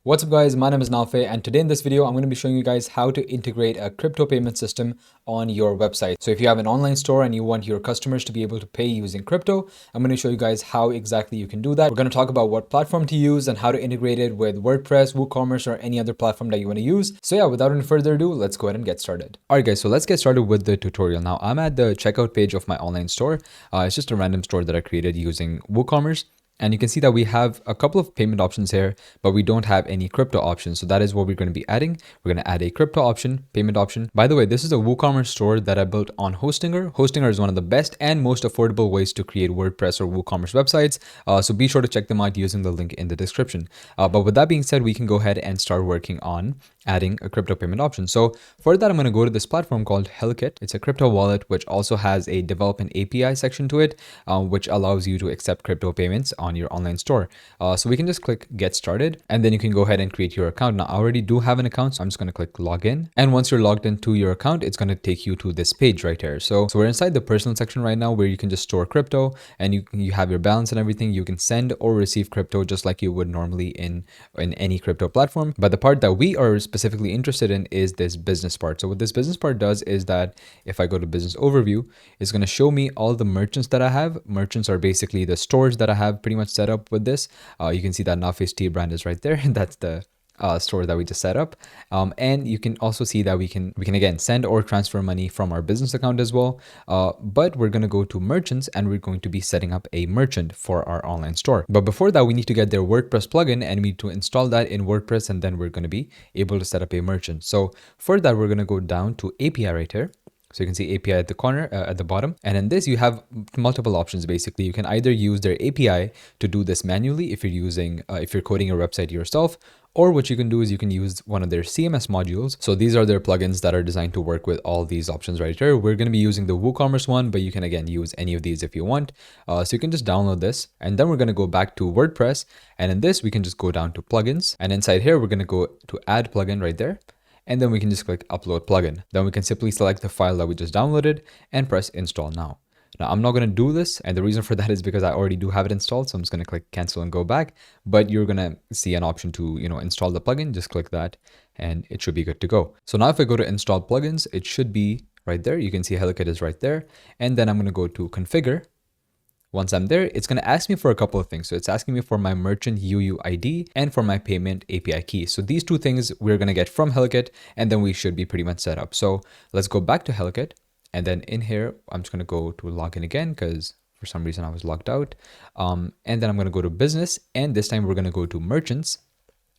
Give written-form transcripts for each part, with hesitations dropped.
What's up guys, my name is Nafe, and today in this video I'm going to be showing you guys how to integrate a crypto payment system on your website. So if you have an online store and you want your customers to be able to pay using crypto, I'm going to show you guys how exactly you can do that. We're going to talk about what platform to use and how to integrate it with WordPress, WooCommerce, or any other platform that you want to use. So yeah, without any further ado, let's go ahead and get started. Alright guys, so let's get started with the tutorial. Now I'm at the checkout page of my online store. It's just a random store that I created using WooCommerce. And you can see that we have a couple of payment options here, but we don't have any crypto options. So that is what we're going to be adding. We're going to add a crypto option, payment option. By the way, this is a WooCommerce store that I built on Hostinger. Hostinger is one of the best and most affordable ways to create WordPress or WooCommerce websites. So be sure to check them out using the link in the description. But with that being said, we can go ahead and start working on adding a crypto payment option. So for that, I'm going to go to this platform called Heleket. It's a crypto wallet, which also has a development API section to it, which allows you to accept crypto payments on your online store. So we can just click get started, and then you can go ahead and create your account. Now I already do have an account, so I'm just going to click login. And once you're logged into your account, it's going to take you to this page right here. So we're inside the personal section right now, where you can just store crypto and you have your balance and everything. You can send or receive crypto just like you would normally in any crypto platform. But the part that we are specifically interested in is this business part. So what this business part does is that if I go to business overview, it's going to show me all the merchants that I have. Merchants are basically the stores that I have pretty much set up with this. You can see that Nafe's tea brand is right there. That's the store that we just set up. And you can also see that we can again send or transfer money from our business account as well. But we're going to go to merchants, and we're going to be setting up a merchant for our online store. But before that, we need to get their WordPress plugin, and we need to install that in WordPress, and then we're going to be able to set up a merchant. So for that, we're going to go down to API right here. So you can see API at the corner, at the bottom. And in this, you have multiple options. Basically, you can either use their API to do this manually if you're coding your website yourself, or what you can do is you can use one of their CMS modules. So these are their plugins that are designed to work with all these options right here. We're going to be using the WooCommerce one, but you can again use any of these if you want. So you can just download this, and then we're going to go back to WordPress. And in this, we can just go down to plugins. And inside here, we're going to go to add plugin right there. And then we can just click upload plugin. Then we can simply select the file that we just downloaded and press install now. Now I'm not going to do this, and the reason for that is because I already do have it installed. So I'm just going to click cancel and go back, but you're going to see an option to, install the plugin. Just click that and it should be good to go. So now if I go to install plugins, it should be right there. You can see Heleket is right there. And then I'm going to go to configure. Once I'm there, it's going to ask me for a couple of things. So it's asking me for my merchant UUID and for my payment API key. So these two things we're going to get from Heleket, and then we should be pretty much set up. So let's go back to Heleket. And then in here, I'm just going to go to login again because for some reason I was logged out. And then I'm going to go to business, and this time we're going to go to merchants.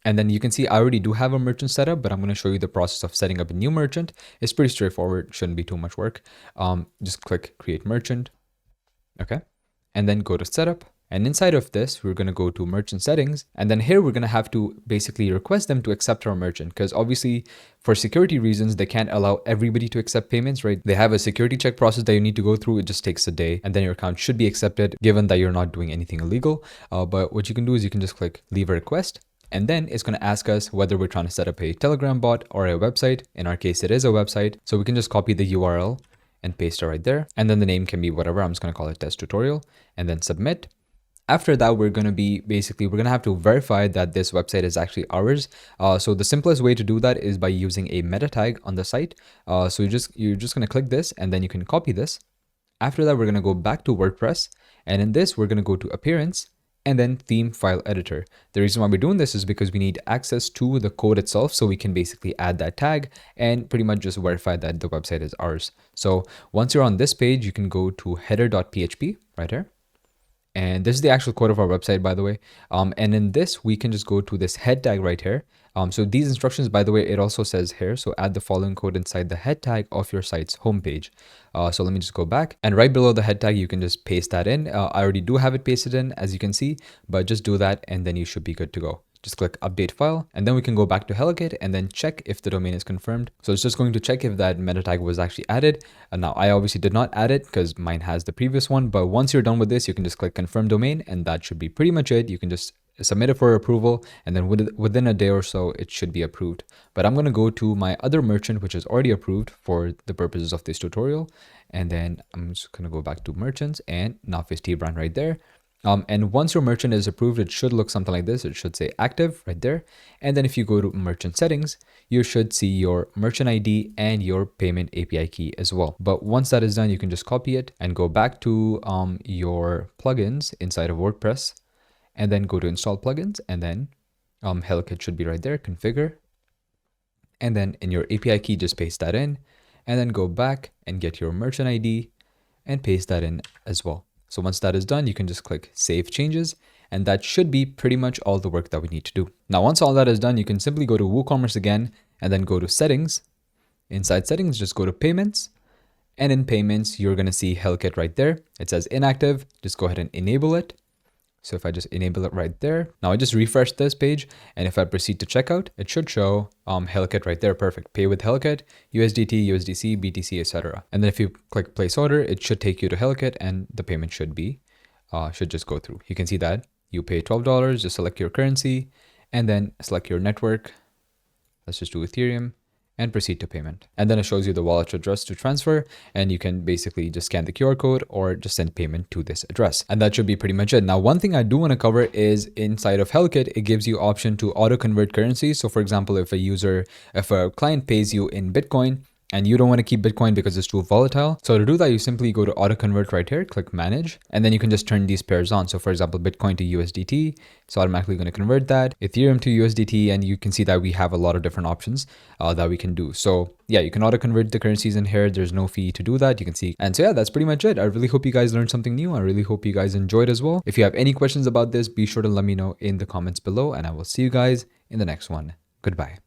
And then you can see I already do have a merchant set up, but I'm going to show you the process of setting up a new merchant. It's pretty straightforward. Shouldn't be too much work. Just click create merchant. Okay. And then go to setup. And inside of this, we're going to go to merchant settings. And then here, we're going to have to basically request them to accept our merchant, because obviously for security reasons, they can't allow everybody to accept payments, right? They have a security check process that you need to go through. It just takes a day, and then your account should be accepted given that you're not doing anything illegal. But what you can do is you can just click leave a request. And then it's going to ask us whether we're trying to set up a Telegram bot or a website. In our case, it is a website. So we can just copy the URL and paste it right there. And then the name can be whatever. I'm just going to call it test tutorial, and then submit. After that, we're going to have to verify that this website is actually ours. So the simplest way to do that is by using a meta tag on the site. So you're just going to click this, and then you can copy this. After that, we're going to go back to WordPress. And in this, we're going to go to appearance, and then theme file editor. The reason why we're doing this is because we need access to the code itself, so we can basically add that tag and pretty much just verify that the website is ours. So once you're on this page, you can go to header.php right here. And this is the actual code of our website, by the way. And in this, we can just go to this head tag right here. So these instructions, by the way, it also says here, so add the following code inside the head tag of your site's homepage. So let me just go back, and right below the head tag, you can just paste that in. I already do have it pasted in, as you can see, but just do that, and then you should be good to go. Just click update file, and then we can go back to Heleket and then check if the domain is confirmed. So it's just going to check if that meta tag was actually added. And now I obviously did not add it because mine has the previous one, but once you're done with this, you can just click confirm domain, and that should be pretty much it. You can just submit it for approval, and then within a day or so, it should be approved. But I'm going to go to my other merchant, which is already approved for the purposes of this tutorial. And then I'm just going to go back to merchants and Nafe's tea brand right there. And once your merchant is approved, it should look something like this. It should say active right there. And then if you go to merchant settings, you should see your merchant ID and your payment API key as well. But once that is done, you can just copy it and go back to your plugins inside of WordPress, and then go to install plugins, and then Heleket should be right there, configure. And then in your API key, just paste that in, and then go back and get your merchant ID and paste that in as well. So once that is done, you can just click Save Changes, and that should be pretty much all the work that we need to do. Now, once all that is done, you can simply go to WooCommerce again, and then go to Settings. Inside Settings, just go to Payments, and in Payments, you're going to see Heleket right there. It says inactive. Just go ahead and enable it. So if I just enable it right there, now I just refresh this page, and if I proceed to checkout, it should show Heleket right there. Perfect. Pay with Heleket, USDT, USDC, BTC, etc. And then if you click place order, it should take you to Heleket, and the payment should just go through. You can see that you pay $12, just select your currency, and then select your network. Let's just do Ethereum, and proceed to payment. And then it shows you the wallet address to transfer, and you can basically just scan the QR code or just send payment to this address. And that should be pretty much it. Now, one thing I do want to cover is inside of Heleket, it gives you option to auto convert currency. So for example, if a client pays you in Bitcoin, and you don't want to keep Bitcoin because it's too volatile. So to do that, you simply go to auto convert right here, click manage, and then you can just turn these pairs on. So for example, Bitcoin to USDT, it's automatically going to convert that. Ethereum to USDT, and you can see that we have a lot of different options that we can do. So yeah, you can auto convert the currencies in here. There's no fee to do that. You can see. And so yeah, that's pretty much it. I really hope you guys learned something new. I really hope you guys enjoyed as well. If you have any questions about this, be sure to let me know in the comments below, and I will see you guys in the next one. Goodbye.